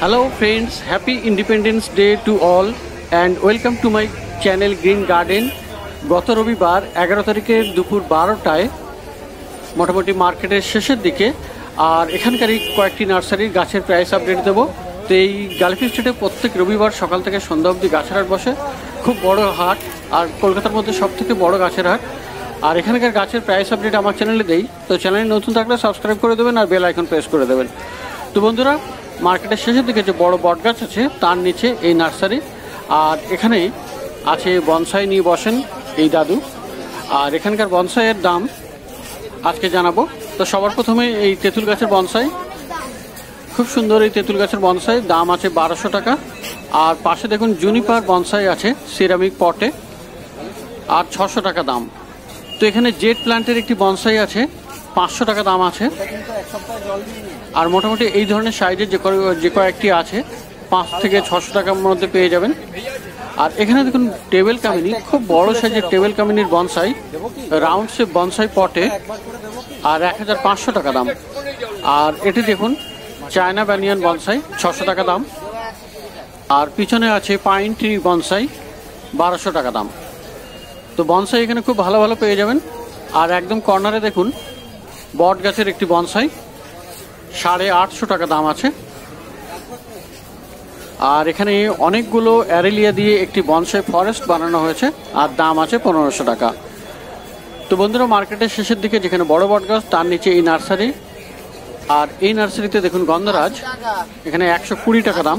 Hello friends, happy Independence Day to all and welcome to my channel Green Garden. গত রবিবার 11 তারিখের দুপুর 12টায় মোটামুটি মার্কেটের শেষের দিকে আর এখানকারই কয়েকটি নার্সারির গাছের প্রাইস আপডেট দেবো। তো এই গালিফি স্ট্রিটে প্রত্যেক রবিবার সকাল থেকে সন্ধ্যা অবধি গাছের হাট বসে, খুব বড় হাট আর কলকাতার মধ্যে সবথেকে বড় গাছের হাট। আর এখানকার গাছের প্রাইস আপডেট আমার চ্যানেলে দেই, তো চ্যানেলে নতুন থাকলে সাবস্ক্রাইব করে দেবেন আর বেল আইকন প্রেস করে দেবেন। তো বন্ধুরা, মার্কেটের শেষের দিকে যে বড় বট গাছ আছে তার নিচে এই নার্সারি, আর এখানে আছে বনসাই নিয়ে বসেন এই দাদু। আর এখানকার বনসাইয়ের দাম আজকে জানাবো। তো সবার প্রথমে এই তেঁতুল গাছের বনসাই, খুব সুন্দর এই তেঁতুল গাছের বনসাই, দাম আছে 1200 টাকা। আর পাশে দেখুন জুনিপার বনসাই আছে সিরামিক পটে, আর 600 টাকা দাম। তো এখানে জেট প্ল্যান্টের একটি বনসাই আছে, 500 টাকা দাম আছে। আর মোটামুটি এই ধরনের সাইজের যে কয়েকটি আছে 5 থেকে 600 টাকার মধ্যে পেয়ে যাবেন। আর এখানে দেখুন টেবিল কামিনী, খুব বড় সাইজের টেবিল কামিনীর বনসাই, রাউন্ড শেপ বনসাই পটে, আর 1500 টাকা দাম। আর এটি দেখুন চায়না ব্যানিয়ান বনসাই, 600 টাকা দাম। আর পিছনে আছে পাইন ট্রি বনসাই, 1200 টাকা দাম। তো বনসাই এখানে খুব ভালো ভালো পেয়ে যাবেন। আর একদম কর্নারে দেখুন বট গাছের একটি বনসাই, 850 টাকা দাম আছে। আর এখানে অনেকগুলো অ্যারেলিয়া দিয়ে একটি বনসাই ফরেস্ট বানানো হয়েছে, আর দাম আছে 1500 টাকা। তো বন্ধুরা, মার্কেটের শেষের দিকে যেখানে বড় বট গাছ তার নিচে এই নার্সারি। আর এই নার্সারিতে দেখুন গন্ধরাজ, এখানে 120 টাকা দাম।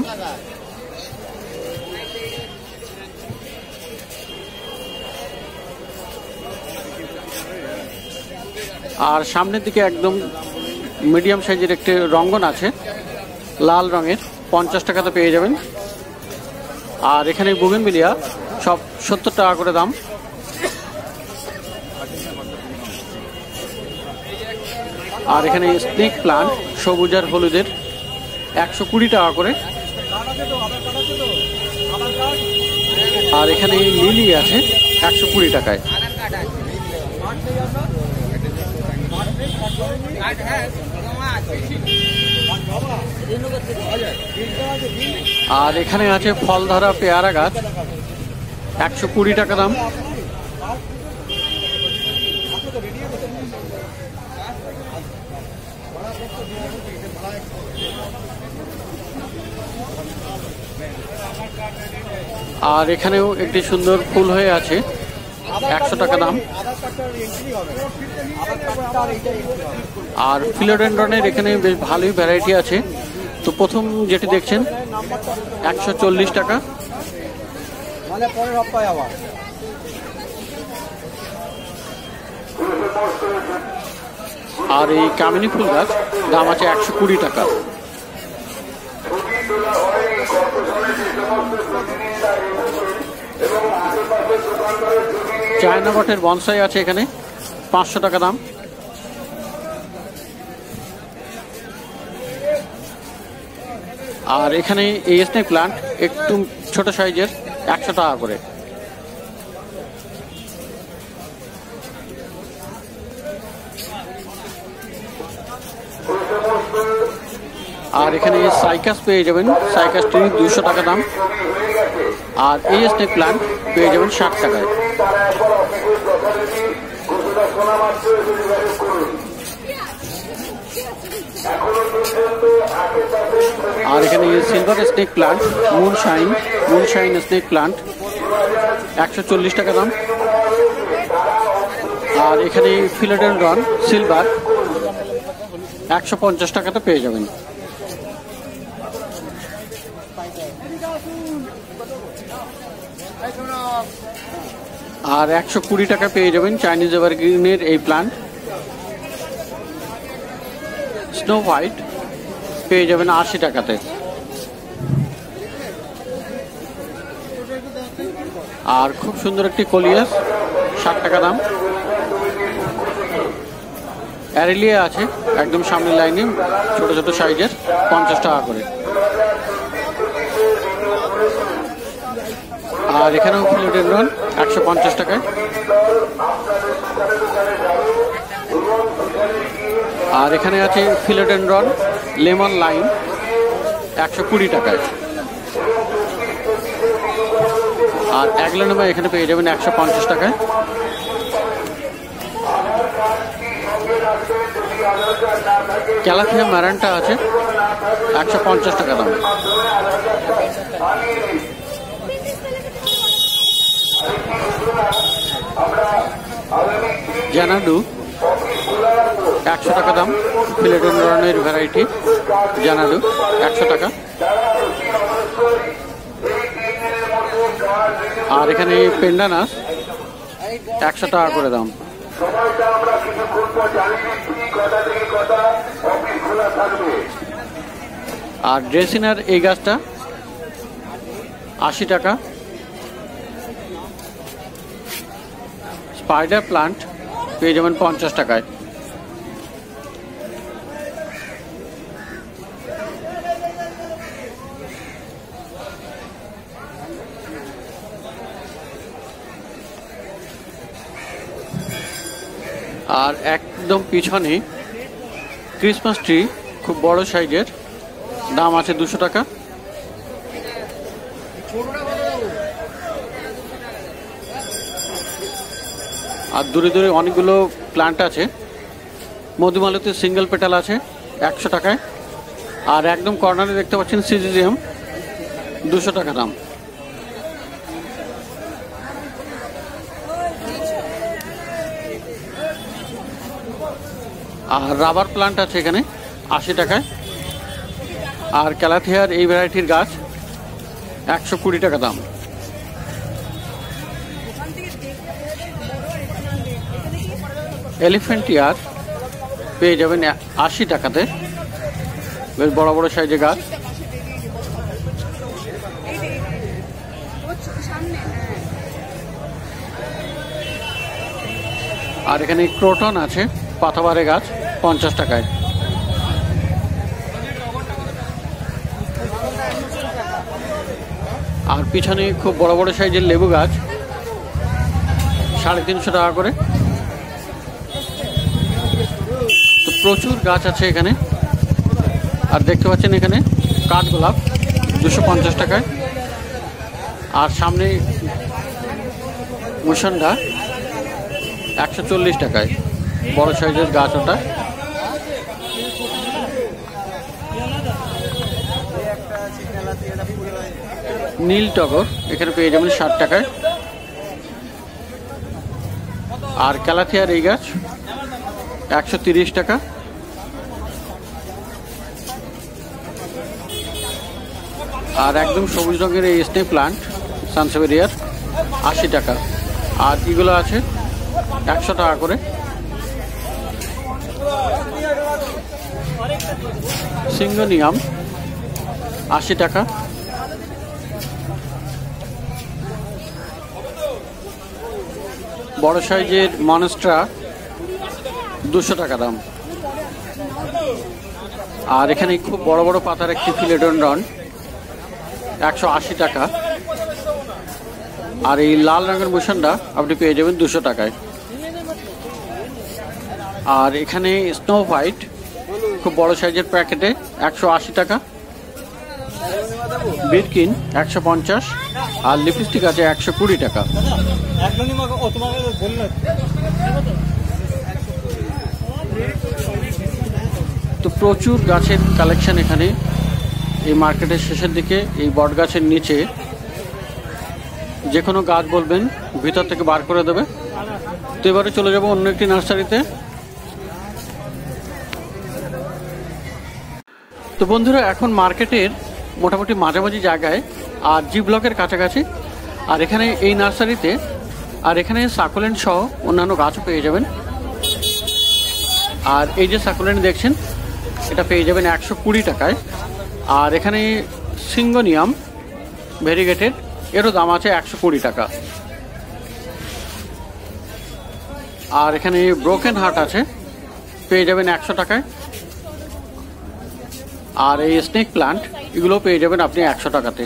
আর সামনের দিকে একদম মিডিয়াম সাইজের একটি রঙ্গন আছে লাল রঙের, 50 টাকাতে পেয়ে যাবেন। আর এখানে বুগেনভিলিয়া সব 70 টাকা করে দাম। আর এখানে স্নেক প্লান্ট সবুজ আর হলুদের 120 টাকা করে। আর এখানে লিলি আছে 120 টাকায়। আর এখানে আছে ফলধারা পেয়ারা গাছ, 120 টাকা দাম। আর এখানেও একটি সুন্দর ফুল হয়ে আছে, 100 টাকা দাম। আর ফিলোডেন্ড্রনের এখানে বেশ ভালোই ভ্যারাইটি আছে। তো প্রথম যেটি দেখছেন 140 টাকা। আর এই কামিনী ফুল গাছ দাম আছে 120 টাকা। চায়না বটের বনসাই আছে এখানে 500 টাকা দাম। আর এখানে এই স্নেক প্লান্ট একটু ছোট সাইজের, 100 টাকা করে। আর এখানে সাইকাস পেয়ে যাবেন, সাইকাস ট্রি 200 টাকা দাম। আর এই স্নেক প্লান্ট পেয়ে যাবেন 60 টাকায়। আর এখানে silver snake plant moonshine snake plant 140 টাকা দাম। আর এখানে ফিলোডেন্ড্রন সিলভার 150 টাকাতে পেয়ে যাবেন। আর 120 টাকা পেয়ে যাবেন চাইনিজ এভারগ্রিনের এই প্লান্ট। স্নো হোয়াইট পেয়ে যাবেন 80 টাকাতে। আর খুব সুন্দর একটি কলিয়াস, 60 টাকা দাম। অ্যারেলিয়া আছে একদম সামনের লাইনে, ছোট ছোট সাইজের, 50 টাকা করে। আর এখানেও ফিলোডেন্ড্রন 150 টাকায়। আর এখানে আছে ফিলোডেন্ড্রন লেমন লাইম 120 টাকায়। আর অ্যাগলোনিমা এখানে পেয়ে যাবেন 150 টাকায়। ক্যালাথিয়া ম্যারান্টা আছে 150 টাকা দাম। জানাডু 100 টাকা দাম। ফিলেডেনড্রনের ভ্যারাইটি জানাডু 100 টাকা। আর এখানে পেন্ডানাস 100 টাকা করে দাম। আর ড্রেসিনার এই গাছটা 80 টাকা। স্পাইডার প্লান্ট পেয়ে যাবেন 50 টাকায়। আর একদম পিছনে ক্রিসমাস ট্রি খুব বড় সাইজের, দাম আছে 200 টাকা। আর দূরে দূরে অনেকগুলো প্লান্ট আছে। মধুমালতি সিঙ্গেল পেটাল আছে 100 টাকায়। আর একদম কর্নারে দেখতে পাচ্ছেন সিজিজিয়াম 200 টাকা দাম। আর রাবার প্লান্ট আছে এখানে 80 টাকায়। আর ক্যালাথিয়ার এই ভ্যারাইটির গাছ 120 টাকা দাম। এলিফ্যান্টিয়ার পেয়ে যাবেন 80 টাকাতে, বেশ বড় বড় সাইজের গাছ। আর এখানে ক্রোটন আছে পাতাবারে গাছ 50 টাকায়। আর পিছনে খুব বড় বড় সাইজের লেবু গাছ 350 টাকা করে। তো প্রচুর গাছ আছে এখানে। আর দেখতে পাচ্ছেন এখানে কাঠগোলাপ 250 টাকায়। আর সামনে মুসন্ডা 140 টাকায়, বড় সাইজের গাছ ওটা। নীল টগর এখানে পেয়ে যাবেন 60 টাকায়। আর ক্যালাথিয়ার এই গাছ 130 টাকা। আর একদম সবুজ রঙের এই স্নেক প্লান্ট সানসেভেরিয়ার 80 টাকা। আর এগুলো আছে 100 টাকা করে। সিঙ্গোনিয়াম 80 টাকা। বড় সাইজের মনস্ট্রা 200 টাকা দাম। আর এখানে খুব বড় বড় পাতার একটি ফিলেডেনড্রন 180 টাকা। আর এই লাল রঙের মুসন্ডা আপনি পেয়ে যাবেন 200 টাকায়। আর এখানে স্নো হোয়াইট খুব বড় সাইজের প্যাকেটে 180 টাকা। বিরকিন 150। আর লিপস্টিক আছে 120 টাকা। তো প্রচুর গাছের কালেকশন এখানে এই মার্কেটের শেষের দিকে। এই বট গাছের নিচে যে কোনো গাছ বলবেন ভিতর থেকে বার করে দেবে। তো এবারে চলে যাব অন্য একটি নার্সারিতে। তো বন্ধুরা এখন মার্কেটের মোটামুটি মাঝামাঝি জায়গায় আর জি ব্লকের কাছাকাছি। আর এখানে এই নার্সারিতে আর এখানে সাকুলেন্ট সহ অন্যান্য গাছও পেয়ে যাবেন। আর এই যে সাকুলেন্ট দেখছেন এটা পেয়ে যাবেন 120 টাকায়। আর এখানে সিঙ্গোনিয়াম ভেরিগেটেড এরও দাম আছে 120 টাকা। আর এখানে ব্রোকেন হার্ট আছে পেয়ে যাবেন 100 টাকায়। আর এই স্নেক প্লান্ট এগুলো পেয়ে যাবেন আপনি 100 টাকাতে।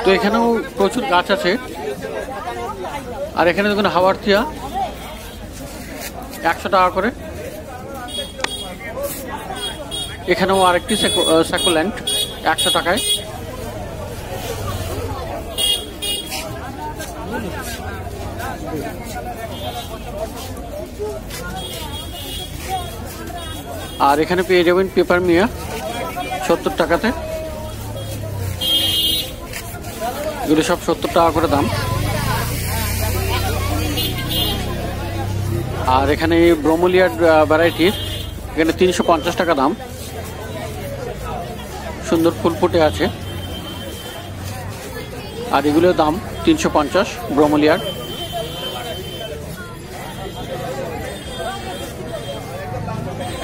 তো এখানেও প্রচুর গাছ আছে। আর এখানে দেখুন হাওয়ার্থিয়া 100 টাকা করে। এখানেও আরেকটি সাকুল্যান্ট 100 টাকায়। আর এখানে পেয়ে যাবেন পেপার মিয়া 70 টাকাতে। এগুলো সব 70 টাকা করে দাম। আর এখানে ব্রোমোলিয়ার ভ্যারাইটির এখানে 350 টাকা দাম। সুন্দর ফুল ফুটে আছে। আর এগুলোর দাম 350 ব্রোমোলিয়ার।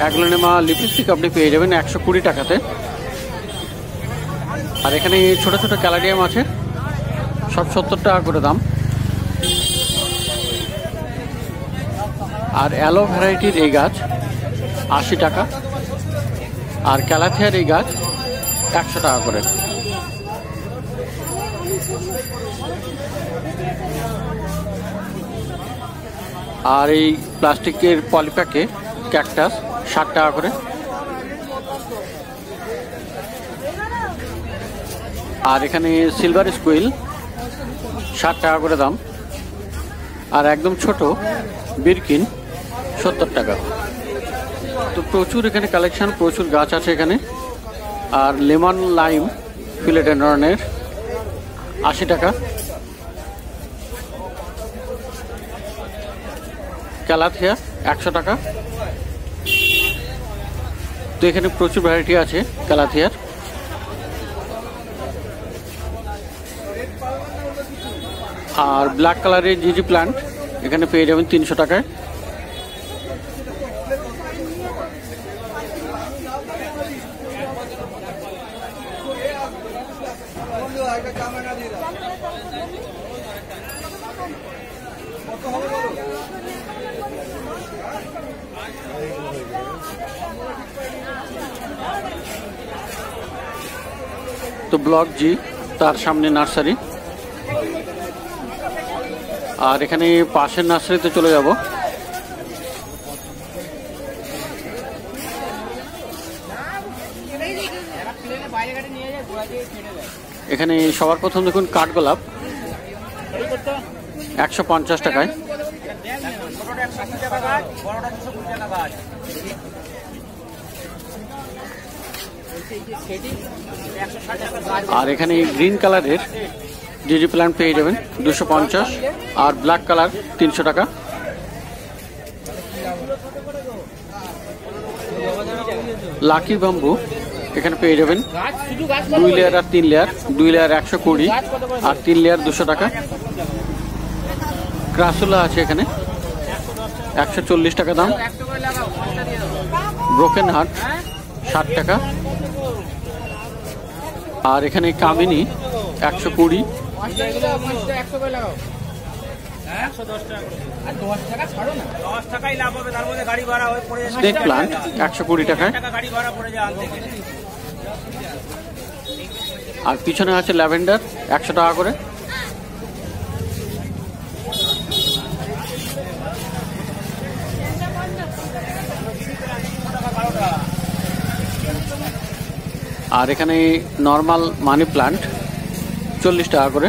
অ্যাগ্লোনেমা লিপস্টিক আপনি পেয়ে যাবেন 120 টাকাতে। আর এখানে ছোট ছোট ক্যালাডিয়াম আছে, সব 70 টাকা করে দাম। আর অ্যালো ভ্যারাইটির এই গাছ 80 টাকা। আর ক্যালাথিয়ার এই গাছ 100 টাকা করে। আর এই প্লাস্টিকের পলিপ্যাকে ক্যাকটাস 60 টাকা করে। আর এখানে সিলভার স্কুইল 60 টাকা করে দাম। আর একদম ছোট বিরকিন 70 টাকা। তো প্রচুর এখানে কালেকশন, প্রচুর গাছ আছে এখানে। আর লেমন লাইম ফিলেডেনড্রনের 80 টাকা। ক্যালাথিয়া 100 টাকা। তো এখানে প্রচুর ভ্যারাইটি আছে ক্যালাথিয়ার। আর ব্ল্যাক কালারের জিজি প্লান্ট এখানে পেয়ে যাবেন 300 টাকায়। তো ব্লক জি, তার সামনে নার্সারি। আর এখানে পাশের নার্সারিতে চলে যাব। এখানে সবার প্রথম দেখুন কাঠগোলাপ 150 টাকায়। আর এখানে গ্রিন কালারের জিজি প্ল্যান্ট পেয়ে যাবেন 250। আর ব্ল্যাক কালার 300 টাকা। লাকি বাম্বু এখানে পেয়ে যাবেন 2 লেয়ার আর 3 লেয়ার। 2 লেয়ার 120 আর 3 লেয়ার 200 টাকা। ক্রাসুলা আছে এখানে 140 টাকা দাম। ব্রোকেন হার্ট 60 টাকা। আর এখানে কামিনী 120। স্নেক প্লান্ট 120 টাকায়। আর পিছনে আছে ল্যাভেন্ডার 100 টাকা করে। আর এখানে নর্মাল মানি প্লান্ট 40 টাকা করে।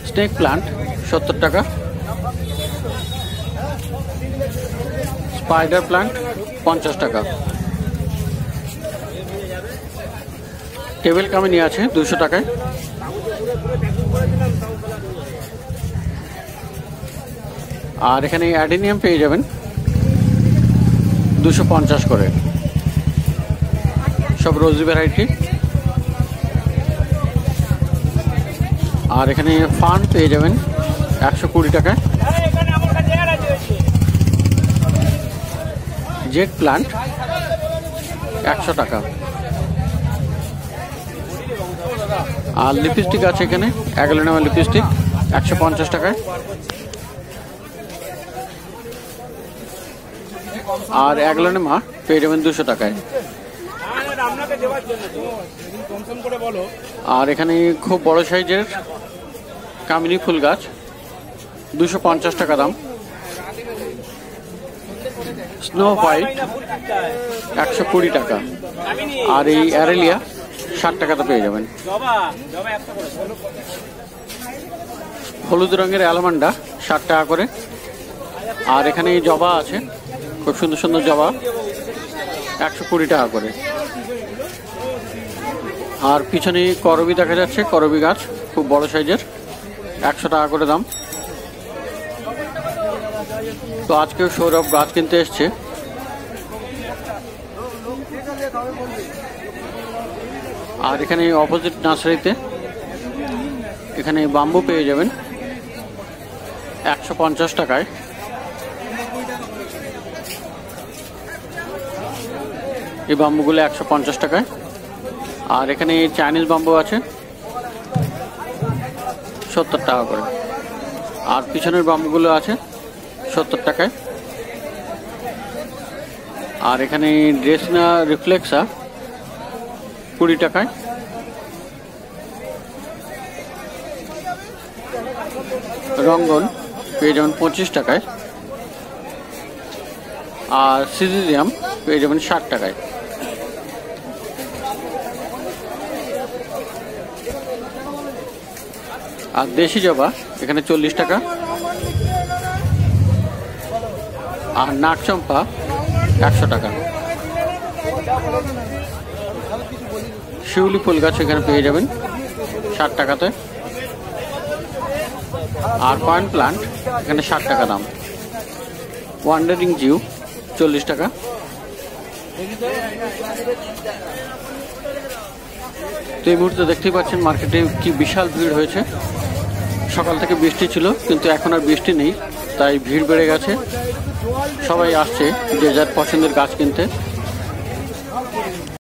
স্নেক প্লান্ট 70 টাকা। স্পাইডার প্লান্ট 50 টাকা। টেবিল কামিনী আছে 200 টাকায়। আর এখানে অ্যাডেনিয়াম পেয়ে যাবেন 250 করে। সব রোজি ভ্যারাইটি। আর এখানে ফান পেয়ে যাবেন 120 টাকায়। জেট প্লান্ট 100 টাকা। আর লিপস্টিক আছে এখানে অ্যাগ্লোনেমা লিপস্টিক 150 টাকায়। আর অ্যাগ্লোনেমা পেয়ে যাবেন 200 টাকায়। আর এখানে খুব বড় সাইজের কামিনী ফুল গাছ 250 টাকা দাম। স্নো হোয়াইট 120 টাকা, আর এই অ্যারেলিয়া 60 টাকাতে পেয়ে যাবেন। হলুদ রঙের অ্যালামান্ডা 60 টাকা করে। আর এখানে জবা আছে, খুব সুন্দর সুন্দর জবা, 120 টাকা করে। আর পিছনে করবি দেখা যাচ্ছে, করবি গাছ খুব বড় সাইজের, 100 টাকা করে দাম। তো আজকেও সৌরভ গাছ কিনতে এসছে। আর এখানে অপোজিট নার্সারিতে এখানে বাম্বু পেয়ে যাবেন 150 টাকায়। এই বাম্বুগুলো 150 টাকায়। আর এখানে চাইনিজ বাম্বু আছে 70 টাকা করে। আর পিছনের বাম্বুগুলো আছে 70 টাকায়। আর এখানে ড্রেসনা রিফ্লেক্সা 20 টাকায়। রঙ্গন পেয়ে যাবেন 25 টাকায়। আর সিজিলিয়াম পেয়ে যাবেন 60 টাকায়। আর দেশি জবা এখানে 40 টাকা। আর নাকচম্পা 100 টাকা। শিউলি ফুল গাছ এখানে পেয়ে যাবেন 60 টাকাতে। আর কয়েন প্লান্ট এখানে 60 টাকা দাম। ওয়ান্ডারিং জিউ 40 টাকা। তো এই মুহূর্তে দেখতেই পাচ্ছেন মার্কেটে কি বিশাল ভিড় হয়েছে। সকাল থেকে বৃষ্টি ছিল, কিন্তু এখন আর বৃষ্টি নেই, তাই ভিড় বেড়ে গেছে। সবাই আসছে যে যার পছন্দের গাছ কিনতে।